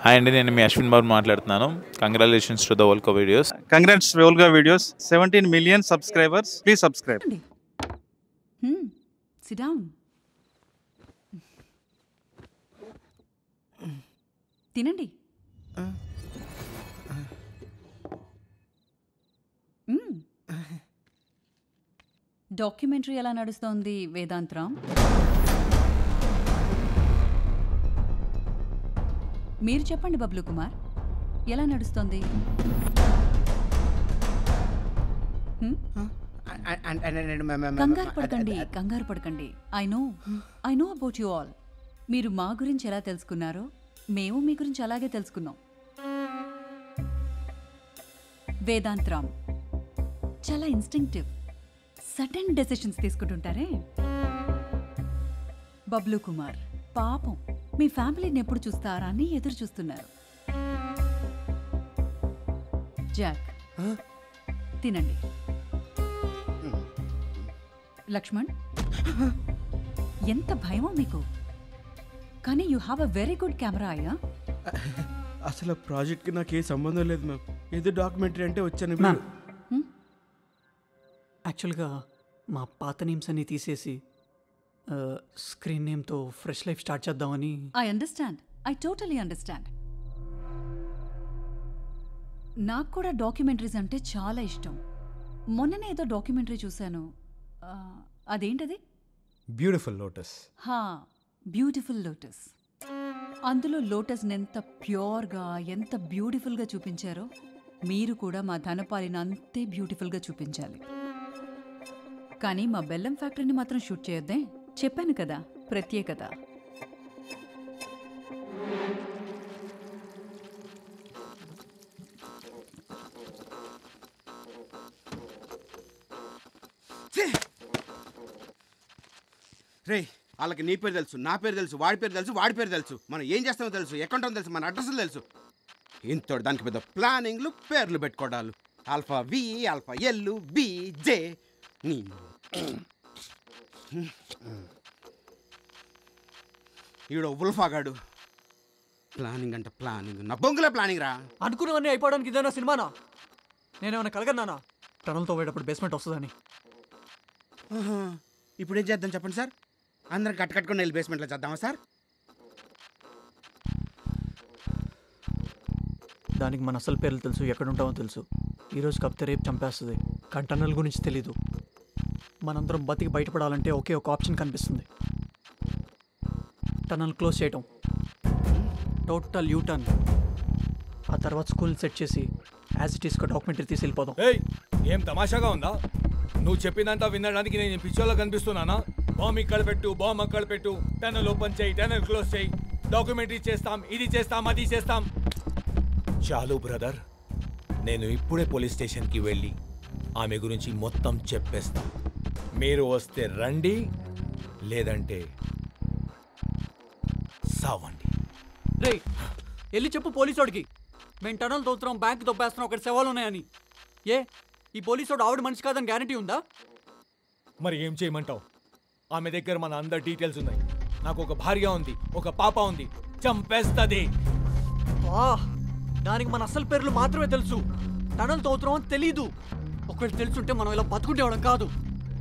Hi అండి, నేను మీ అశ్విన్ బాబు మాట్లాడుతున్నాను. Congratulations to the వోల్కో videos. Congrats Volga Videos, 17 million subscribers. Please subscribe. Sit down. తినండి. Documentary ఎలా నడుస్తోంది వేదాంతరామ్? మీరు చెప్పండి బబ్లు కుమార్, ఎలా నడుస్తోంది? కంగారు పడకండి. I know about you all. మీరు మా గురించి ఎలా తెలుసుకున్నారో మేము మీ గురించి అలాగే తెలుసుకున్నాం. వేదాంతరామ్ చాలా ఇన్స్టింక్టివ్, సడన్ డెసిషన్స్ తీసుకుంటుంటారే. బబ్లు కుమార్ పాపం మీ ఫ్యామిలీని ఎప్పుడు చూస్తారా అని ఎదురు చూస్తున్నారు. జాక్ తినండి. లక్ష్మణ్ ఎంత భయమో మీకు, కానీ you have a very good camera. అయ్యా అసలు ప్రాజెక్ట్కి నాకు ఏ సంబంధం లేదు మ్యామ్. ఏదో డాక్యుమెంటరీ అంటే వచ్చాను. యాక్చువల్గా మా పాత నేమ్స్ అన్ని తీసేసి స్క్రీన్ నేమ్తో ఫ్రెష్ లైఫ్ స్టార్ట్ చేద్దామని. I understand, I totally understand. నాకు కూడా డాక్యుమెంటరీస్ అంటే చాలా ఇష్టం. మొన్ననే ఏదో డాక్యుమెంటరీ చూశాను. అదేంటది? Beautiful lotus. Beautiful lotus. అందులో లోటస్ని ఎంత ప్యూర్గా, ఎంత బ్యూటిఫుల్గా చూపించారో మీరు కూడా మా ధనపాలిని అంతే బ్యూటిఫుల్గా చూపించాలి. కానీ మా బెల్లం ఫ్యాక్టరీని మాత్రం షూట్ చేయొద్దే. చెప్పాను కదా, ప్రత్యేకత. రే, వాళ్ళకి నీ పేరు తెలుసు, నా పేరు తెలుసు, వాడి పేరు తెలుసు, వాడి పేరు తెలుసు, మనం ఏం చేస్తామో తెలుసు, ఎక్కడుంటామో తెలుసు, మన అడ్రస్లు తెలుసు. ఇంతోటి దానికి పెద్ద ప్లానింగ్లు, పేర్లు పెట్టుకోవడాలు. ఆల్ఫా వి, ఆల్ఫా ఎల్, బి, జే. ఈడో ఉల్ఫాగాడు ప్లానింగ్ అంటే ప్లానింగ్, నా బొంగులే ప్లానింగ్ రా. అనుకున్నవన్నీ అయిపోవడానికి ఇదేనా సినిమానా? నేనేమన్నా కలగన్నానా టనల్తో పోయేటప్పుడు బేస్మెంట్ వస్తుందని? ఇప్పుడు ఏం చేద్దాం చెప్పండి సార్? అందరం కట్టుకొని వెళ్ళి బేస్మెంట్లో చేద్దామా సార్? దానికి మన అసలు పేర్లు తెలుసు, ఎక్కడ ఉంటామో తెలుసు. ఈరోజు కాకపోతే రేపు చంపేస్తుంది. కానీ టన్నల్ గురించి తెలీదు. మనందరం బతికి బయటపడాలంటే ఒకే ఒక ఆప్షన్ కనిపిస్తుంది. టన్నల్ క్లోజ్ చేయటం, టోటల్ యూటర్న్. ఆ తర్వాత స్కూల్ సెట్ చేసి యాజ్ ఇట్ ఈస్గా డాక్యుమెంటరీ తీసి వెళ్ళిపోదాం. ఏం తమాషాగా ఉందా? నువ్వు చెప్పిందంతా వినడానికి నేను పిచ్చోళ్ళ కనిపిస్తున్నానా? బాంబు ఇక్కడ పెట్టు, బాంబు అక్కడ పెట్టు, టన్నల్ ఓపెన్ చేయి, టన్నల్ క్లోజ్ చేయి, డాక్యుమెంటరీ చేస్తాం, ఇది చేస్తాం, అది చేస్తాం. చాలు బ్రదర్, నేను ఇప్పుడే పోలీస్ స్టేషన్కి వెళ్ళి ఆమె గురించి మొత్తం చెప్పేస్తా. మీరు వస్తే రండి, లేదంటే సావండి. రే, వెళ్ళి చెప్పు పోలీసోడికి మేము టనల్ తోస్తున్నాం, బ్యాంక్ దొబ్బేస్తున్నాం, ఒకటి సవాలు ఉన్నాయని. ఈ పోలీసోడు ఆవిడ మనిషి కాదని గ్యారంటీ ఉందా? మరి ఏం చేయమంటావు? ఆమె దగ్గర మన అందరి డీటెయిల్స్ ఉన్నాయి. నాకు ఒక భార్య ఉంది, ఒక పాప ఉంది. చంపేస్తుంది. దానికి మన అసలు పేర్లు మాత్రమే తెలుసు, టనల్ తోతున్నాం అని తెలీదు. ఒకవేళ తెలుసుంటే మనం ఇలా బతుకుంటేవడం కాదు.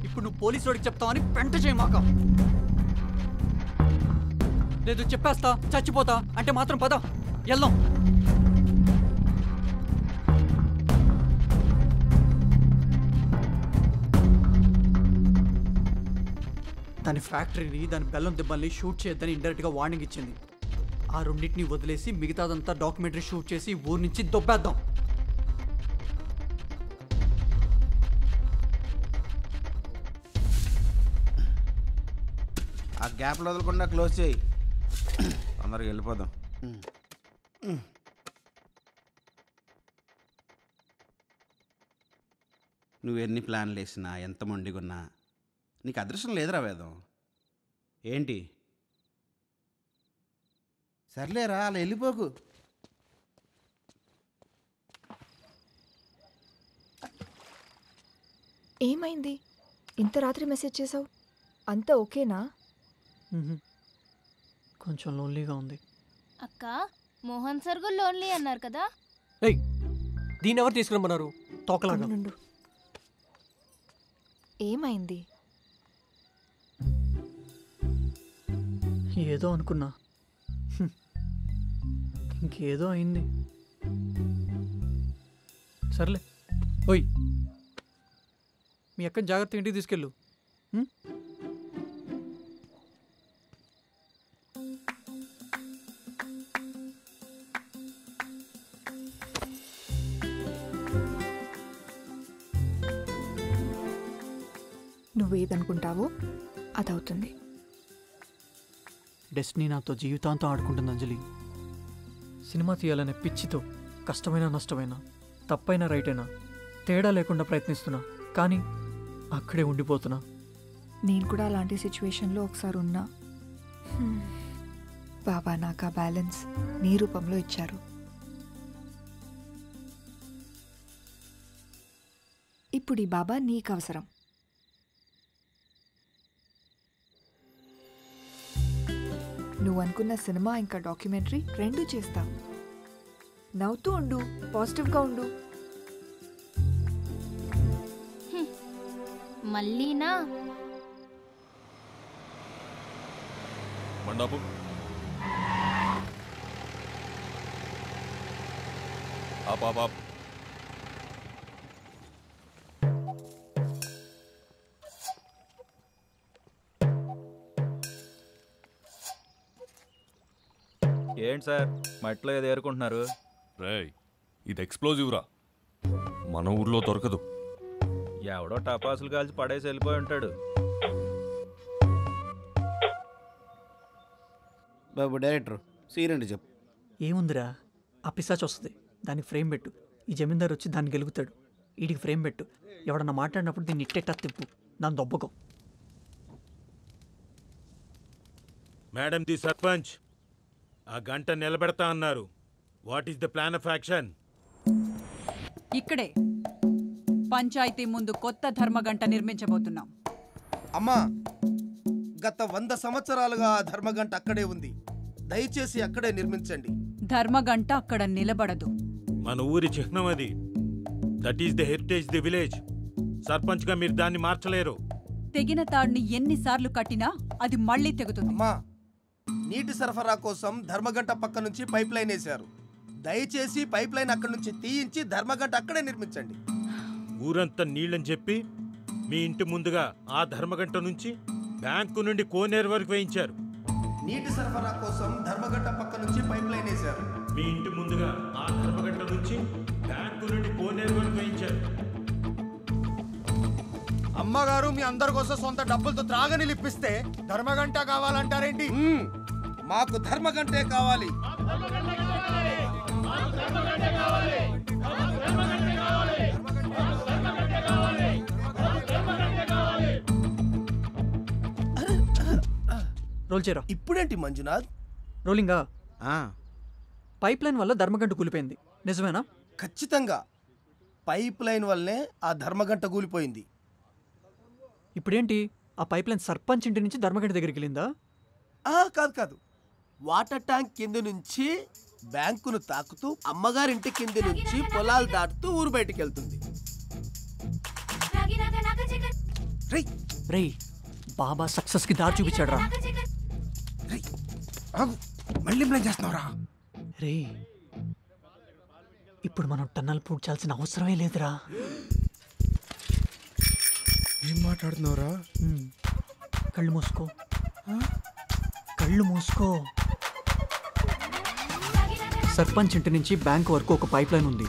ఇప్పుడు నువ్వు పోలీసోడికి చెప్తావని పెంట చేయమాక. లేదు చెప్పేస్తా, చచ్చిపోతా అంటే మాత్రం పద వెళ్దాం. దాని ఫ్యాక్టరీని, దాని బెల్లం దెబ్బల్ని షూట్ చేయొద్దని ఇండైరెక్ట్గా వార్నింగ్ ఇచ్చింది. ఆ రెండింటిని వదిలేసి మిగతాదంతా డాక్యుమెంటరీ షూట్ చేసి ఊరి నుంచి దొబ్బేద్దాం. ఆ గ్యాప్లో వదలకుండా క్లోజ్ చేయి, తొందరగా వెళ్ళిపోదాం. నువ్వు ఎన్ని ప్లాన్లు వేసినా, ఎంత మొండిగున్నా నీకు అదృష్టం లేదురా వేదం. ఏంటి? సర్లేరా, అలా వెళ్ళిపోకు. ఏమైంది? ఇంత రాత్రి మెసేజ్ చేసావు? అంతా ఓకేనా? కొంచెం లోన్లీగా ఉంది. అక్క మోహన్ సార్ కూడా లోన్లీ అన్నారు కదా. ఏయ్ దీన్ని ఎవరు తీసుకురమ్మన్నారు? తోకలాగా. నుండు. ఏమైంది? ఏదో అనుకున్నా, ఇంకేదో అయింది. సర్లే. ఓయ్, మీ అక్కని జాగ్రత్త ఇంటికి తీసుకెళ్ళు. నువ్వేదనుకుంటావో అదవుతుంది. డెస్టినీ నాతో జీవితాంతం ఆడుకుంటుంది అంజలి. సినిమా తీయాలనే పిచ్చితో కష్టమైన నష్టమైన తప్పైన రైట్ అయినా తేడా లేకుండా ప్రయత్నిస్తున్నా, కానీ అక్కడే ఉండిపోతున్నా. నేను కూడా అలాంటి సిచ్యువేషన్లో ఒకసారి ఉన్నా. బాబా నాకు ఆ బ్యాలెన్స్ నీ రూపంలో ఇచ్చారు. ఇప్పుడు ఈ బాబా నీకు అవసరం. నువ్వు అనుకున్న సినిమా ఇంకా డాక్యుమెంటరీ రెండూ చేస్తావు. నవ్వుతూ ఉండు, పాజిటివ్గా ఉండు. మళ్ళీనా? మండాపు ఆప్ ఏంటి సార్ మట్లో ఏదో ఏరుకుంటున్నారు? రేయ్ ఇది ఎక్స్ప్లోజివ్ రా, మన ఊర్లో దొరకదు. ఎవడో టపాసులు కాల్చి పడేసి వెళ్ళిపోయి ఉంటాడు. బాబు డైరెక్టర్ సీరండి చెప్పు. ఏముందిరా, ఆ పిశాచ్ వస్తుంది, దానికి ఫ్రేమ్ పెట్టు. ఈ జమీందారు వచ్చి దాన్ని గెలుగుతాడు, వీడికి ఫ్రేమ్ పెట్టు. ఎవడన్నా మాట్లాడినప్పుడు దీన్ని ఇట్టెట్టా తిప్పు, దాని దొబ్బకం. మేడం ది సర్పంచ్ ఆ గంట నిలబెడతా అన్నారు. What is the plan of action? ఇక్కడే పంచాయతీ ముందు కొత్త ధర్మగంట నిర్మించబోతున్నాం. అమ్మా, గత 100 సంవత్సరాలుగా ఆ ధర్మగంట అక్కడే ఉంది. దయచేసి అక్కడే నిర్మించండి. ధర్మగంట అక్కడ నిలబడదు. మన ఊరి చిహ్నం అది. That is the heritage the village. Sarpanch గా మీరు దాన్ని మార్చలేరు. తెగిన తాడుని ఎన్నిసార్లు కట్టినా అది మళ్ళీ తెగుతుంది. అమ్మా, నీటి సరఫరా కోసం ధర్మగంట పక్క నుంచి పైప్ లైన్ వేశారు. దయచేసి పైప్ లైన్ అక్కడి నుంచి తీయించి ధర్మగంట అక్కడే నిర్మించండి. ఊరంతా నీళ్ళని చెప్పి మీ ఇంటి ముందుగా ఆ ధర్మగంట నుంచి బ్యాంకు నుండి కోనేరు వరకు వేయించారు. నీటి సరఫరా కోసం ధర్మగంట పక్క నుంచి పైప్ లైన్ వేశారు. మీ ఇంటి ముందుగా ఆ ధర్మగంట నుంచి బ్యాంకు నుండి కోనేరు వరకు వేయించారు. అమ్మగారు మీ అందరి కోసం సొంత డబ్బులతో త్రాగని లిప్పిస్తే ధర్మగంట కావాలంటారేంటి? మాకు ధర్మగంటే కావాలి. రోల్ చేయరా. ఇప్పుడేంటి మంజునాథ్? రోలింగా. పైప్ లైన్ వల్ల ధర్మగంట కూలిపోయింది, నిజమేనా? ఖచ్చితంగా పైప్ లైన్ వల్లనే ఆ ధర్మగంట కూలిపోయింది. ఇప్పుడేంటి, ఆ పైప్ లైన్ సర్పంచ్ ఇంటి నుంచి ధర్మగంట దగ్గరికి వెళ్ళిందా? కాదు కాదు, వాటర్ ట్యాంక్ కింద నుంచి బ్యాంకును తాకుతూ అమ్మగారింటి కింద నుంచి పొలాలు దాటుతూ ఊరు బయటికి వెళ్తుంది. రేయ్, బాబా సక్సెస్ కి దారి చూపించాడు రా. మళ్ళీ ప్లాన్ చేస్తున్నావురా? రే, ఇప్పుడు మనం టన్నల్ పూడ్చాల్సిన అవసరమే లేదురా. ఏం మాట్లాడుతున్నావురా? కళ్ళు మూసుకో, కళ్ళు మూసుకో. సర్పంచ్ ఇంటి నుంచి బ్యాంక్ వరకు ఒక పైప్ లైన్ ఉంది.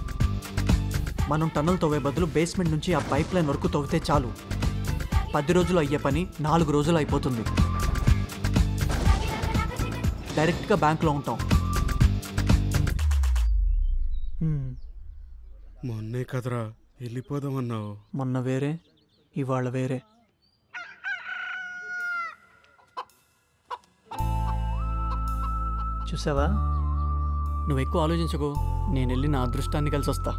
మనం టన్నల్ తవ్వే బదులు బేస్మెంట్ నుంచి ఆ పైప్ లైన్ వరకు తవ్వితే చాలు. 10 రోజులు అయ్యే పని 4 రోజులు అయిపోతుంది. డైరెక్ట్గా బ్యాంక్లో ఉంటాం. మొన్నే కదరా వెళ్ళిపోదామన్నావు. మొన్న వేరే, ఇవాళ వేరే. చూసావా, నువ్వు ఎక్కువ ఆలోచించకు, నేను వెళ్ళి నా అదృష్టాన్ని కలిసి వస్తా.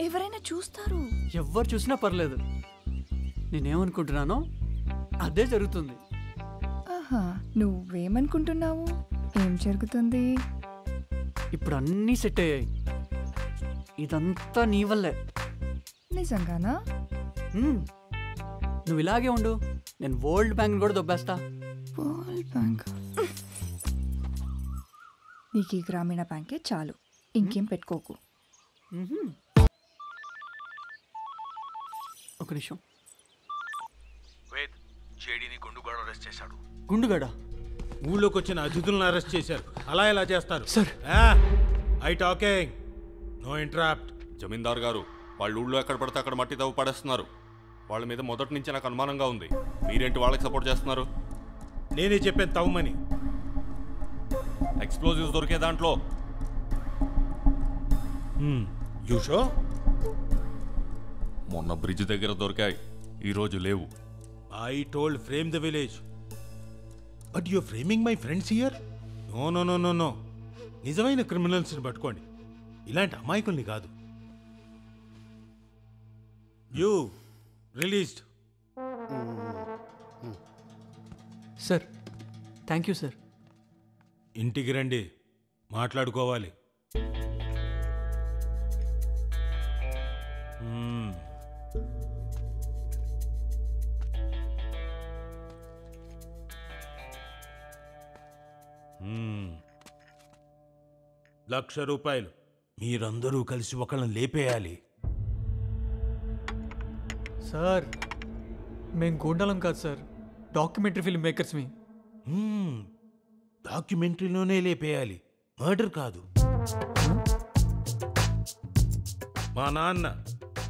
ఎవరైనా చూస్తారు. ఎవ్వరు చూసినా పర్లేదు, నేనేమనుకుంటున్నానో అదే జరుగుతుంది. నువ్వేమనుకుంటున్నావు? ఏం జరుగుతుంది? ఇప్పుడు అన్నీ సెట్ అయ్యాయి. ఇదంతా నీ వల్లే. నిజంగానా? నువ్వు ఇలాగే ఉండు, నేను వరల్డ్ బ్యాంక్ కూడా దొబ్బేస్తా. World bank? నీకు ఈ గ్రామీణ బ్యాంకే చాలు, ఇంకేం పెట్టుకోకు. ఒక నిమిషం. వేద్, జేడీని గుండుగాడు అరెస్ట్ చేశాడు. గుండుగాడా? ఊళ్ళోకి వచ్చిన అతిథులను అరెస్ట్ చేశారు. అలా ఎలా చేస్తారు sir? I talking, no interrupt. జమీందార్ గారు, వాళ్ళు ఊళ్ళో ఎక్కడ పడితే అక్కడ మట్టి తవ్వు పడేస్తున్నారు. వాళ్ళ మీద మొదటి నుంచి నాకు అనుమానంగా ఉంది. మీరేంటి వాళ్ళకి సపోర్ట్ చేస్తున్నారు? నేనే చెప్పాను తవ్వమని. ఎక్స్ప్లోజివ్స్ దొరికే దాంట్లో యూషో మొన్న బ్రిడ్జ్ దగ్గర దొరికాయి, ఈరోజు లేవు. I told frame the village, but you framing my friends here. No no no no no, నిజమైన క్రిమినల్స్ని పట్టుకోండి, ఇలాంటి అమాయకుల్ని కాదు. You released. Sir, thank you sir. ఇంటికి రండి, మాట్లాడుకోవాలి. ₹1,00,000 మీరందరూ కలిసి ఒకళ్ళని లేపేయాలి. సార్, మేము గూండాలం కాదు సార్, డాక్యుమెంటరీ ఫిల్మ్ మేకర్స్మి. డాక్యుమెంటరీలోనే లేపేయాలి, మర్డర్ కాదు. మా నాన్న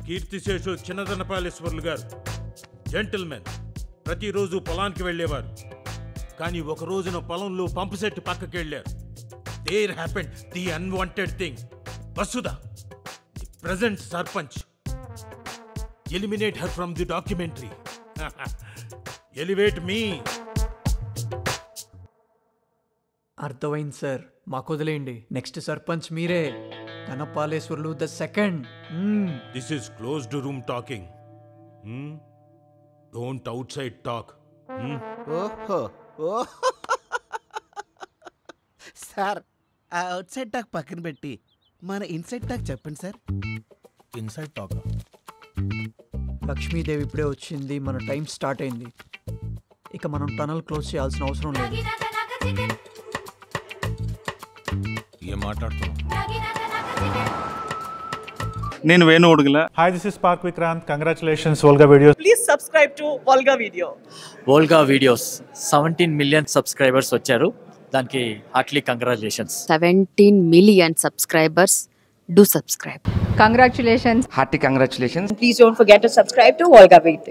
కీర్తిశేషు చిన్నదనపాలేశ్వర్లు గారు జెంటిల్మెన్, ప్రతిరోజు పొలానికి వెళ్ళేవారు. కానీ ఒక రోజున పొలంలో పంపు సెట్ పక్కకి వెళ్ళారు. There happened the unwanted thing. Vasudha, the present sarpanch, eliminate her from the documentary. Elevate me. అర్థమైంది సార్, మాకు వదిలేయండి. నెక్స్ట్ సర్పంచ్ మీరే, Dhanapaleswarlu the second. This is closed room talking. Don't outside talk. ఓహో, సార్, ఆ అవుట్ సైడ్ టాక్ పక్కన పెట్టి మన inside talk చెప్పండి సార్. Inside talk. లక్ష్మీదేవి ఇప్పుడే వచ్చింది, మన టైం స్టార్ట్ అయింది. ఇక మనం టనల్ క్లోజ్ చేయాల్సిన అవసరం లేదు. ఏం మాట్లాడుతున్నావు? నేను Venu Udugula. Hi, this is Park Vikrant. Congratulations, Volga Videos. Please subscribe to Volga Video. Volga Videos 17 million subscribers వచ్చారు. దానికి Hartley congratulations. 17 million subscribers. Do subscribe. Congratulations. Hearty congratulations. Please don't forget to subscribe to Volga Video.